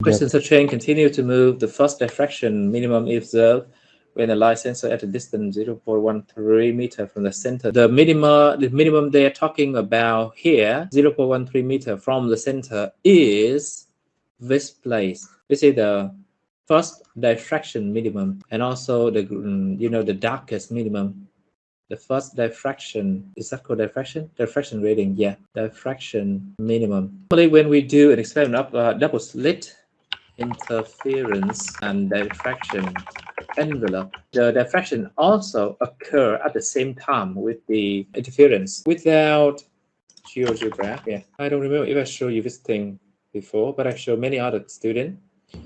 Questions of train continue to move. The first diffraction minimum is observed when the light sensor at a distance 0.13 meter from the center. The minimum they are talking about here, 0.13 meter from the center, is this place. This is the first diffraction minimum, and also the the darkest minimum. The first diffraction, is that called diffraction? Diffraction rating, yeah, diffraction minimum. Normally, when we do an experiment of double slit interference and diffraction envelope, the diffraction also occur at the same time with the interference without GeoGebra. Yeah, I don't remember if I showed you this thing before, but I showed many other students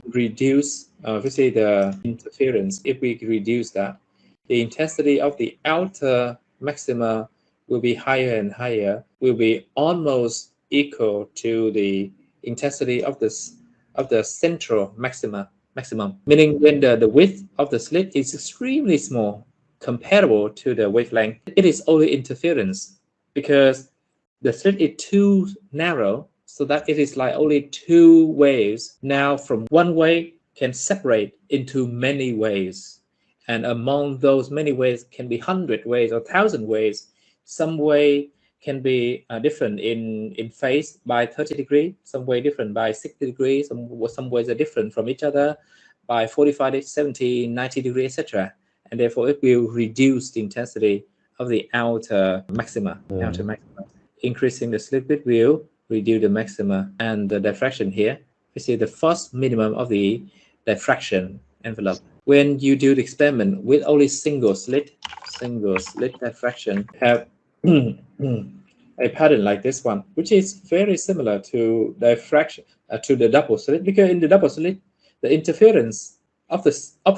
reduce obviously the interference. If we reduce that, the intensity of the outer maxima will be higher and higher, will be almost equal to the intensity of the central maximum, meaning when the width of the slit is extremely small comparable to the wavelength, it is only interference because the slit is too narrow, so that it is like only two waves. Now from one wave can separate into many waves, and among those many waves can be 100 waves or 1,000 waves. Some way can be different in phase by 30 degrees, some way different by 60 degrees, some ways are different from each other by 45, 70, 90 degrees, etc. And therefore it will reduce the intensity of the outer maxima. Increasing the slit width will reduce the maxima, and the diffraction here, we see the first minimum of the diffraction envelope. When you do the experiment with only single slit diffraction, have a pattern like this one, which is very similar to diffraction to the double slit, because in the double slit, the interference of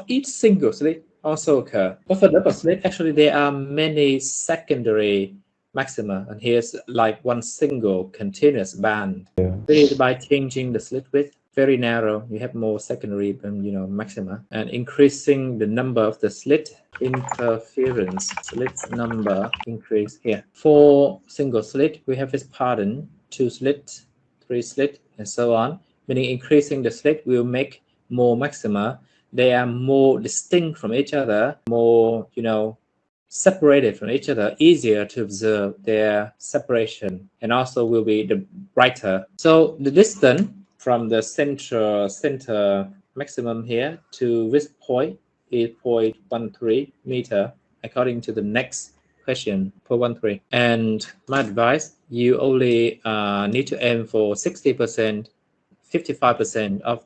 each single slit also occur. But for double slit, actually there are many secondary maxima, and here's like one single continuous band. By changing the slit width very narrow, you have more secondary maxima, and increasing the number of the slit interference number increase here. For single slit, we have this pattern: 2 slit, 3 slit, and so on, meaning increasing the slit will make more maxima. They are more distinct from each other, more separated from each other, easier to observe their separation, and also will be the brighter. So the distance from the center maximum here to this point is 0.13 meter, according to the next question, 0.13. And my advice, you only need to aim for 60%, 55% of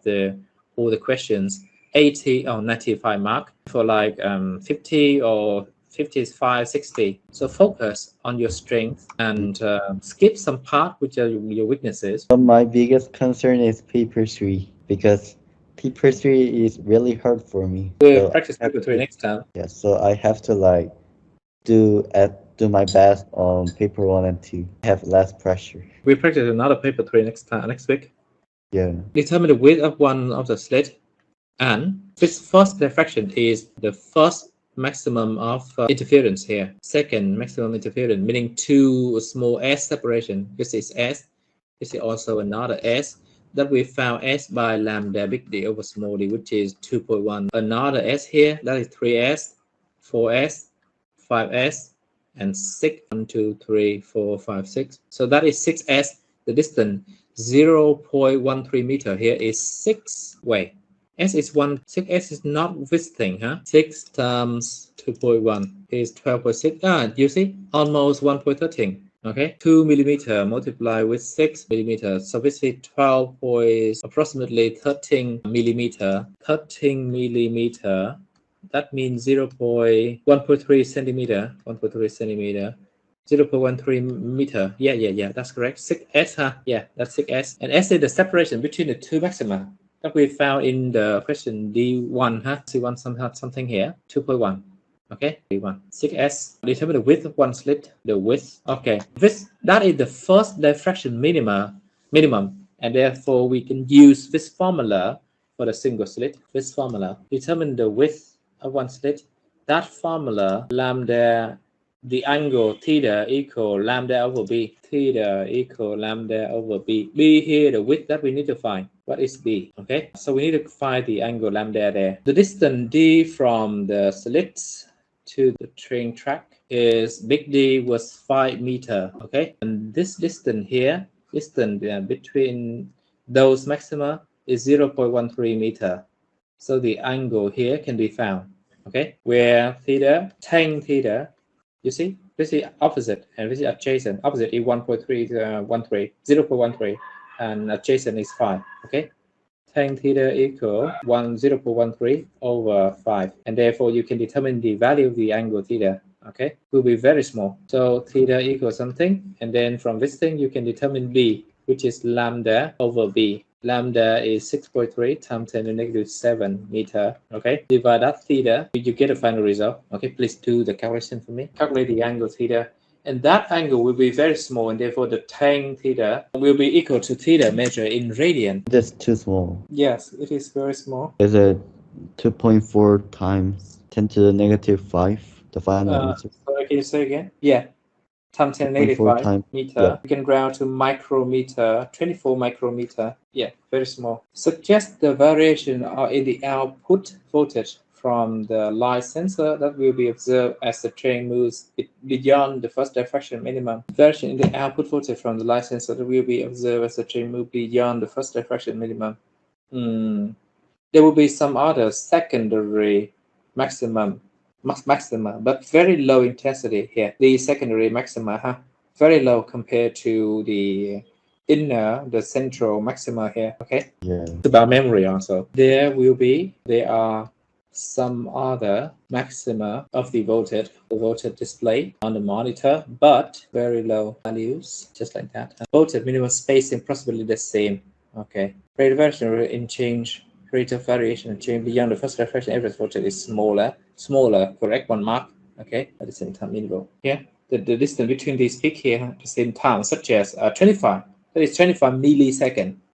all the questions, 80 or 95 mark for like 50 or 55, 60. So focus on your strength and skip some part which are your weaknesses. So my biggest concern is paper 3, because paper 3 is really hard for me. We'll So practice paper 3 next time. Yeah, so I have to like do my best on paper 1 and 2. Have less pressure. We'll practice another paper 3 next week. Yeah. Determine the width of one of the slit, and this first diffraction is the first maximum of interference here. Second maximum interference, meaning two small s separation. This is s. This is also another s that we found s by lambda big D over small d, which is 2.1. Another s here, that is 3s, 4s, 5s, and 6. 1, 2, 3, 4, 5, 6. So that is 6s. The distance 0.13 meter here is 6 way. S is 1, 6s is not this thing, huh? 6 times 2.1 is 12.6. You see, almost 1.13. Okay, 2 millimeter multiplied with 6 millimeters. So this is 12 approximately 13 millimeter. 13 millimeter. That means 1.3 centimeter. 1.3 centimeter. 0.13 meter. Yeah, that's correct. 6s, huh? Yeah, that's 6s. And s is the separation between the two maxima that we found in the question D1, huh? C1 something here. 2.1. Okay, D1. 6s. Determine the width of one slit. The width. Okay. That is the first diffraction minimum, and therefore we can use this formula for the single slit. This formula. Determine the width of one slit. That formula, lambda, the angle theta equal lambda over b. Theta equal lambda over b. B here, the width that we need to find. What is B? Okay, so we need to find the angle lambda there. The distance D from the slit to the train track is big D was 5 meter. Okay, and this distance here, distance between those maxima is 0.13 meter. So the angle here can be found. Okay, where theta, tan theta, you see, this is opposite and this is adjacent. Opposite is 1.313, 0.13, and adjacent is 5. Okay, tan theta equal 0.13 over 5, and therefore you can determine the value of the angle theta. Okay, will be very small. So theta equals something, and then from this thing you can determine B, which is lambda over B. Lambda is 6.3 times 10 to the negative 7 meter. Okay, divide that theta, you get a final result. Okay, please do the calculation for me. Calculate the angle theta, and that angle will be very small, and therefore the tan theta will be equal to theta measured in radian. That's too small. Yes, it is very small. Is it 2.4 times 10 to the negative 5? The final answer. Sorry, can you say again? Yeah. Times 10 to the negative 2.4 5 times. meter. Yeah. You can ground to micrometer, 24 micrometer. Yeah, very small. Suggest the variation are in the output voltage from the light sensor that will be observed as the train moves beyond the first diffraction minimum. Variation in the output voltage from the light sensor that will be observed as the train moves beyond the first diffraction minimum. There will be some other secondary maxima, but very low intensity here. The secondary maxima, very low compared to the the central maxima here. Okay, Yeah. it's about memory also. There are some other maxima of the voltage display on the monitor, but very low values, just like that. Voltage minimum spacing possibly the same. Okay, rate of variation in change. Rate of variation and change beyond the first diffraction average voltage is smaller, correct, 1 mark. Okay, at the same time interval. Yeah, the distance between these peaks here at the same time, such as 25, that is 25 millisecond.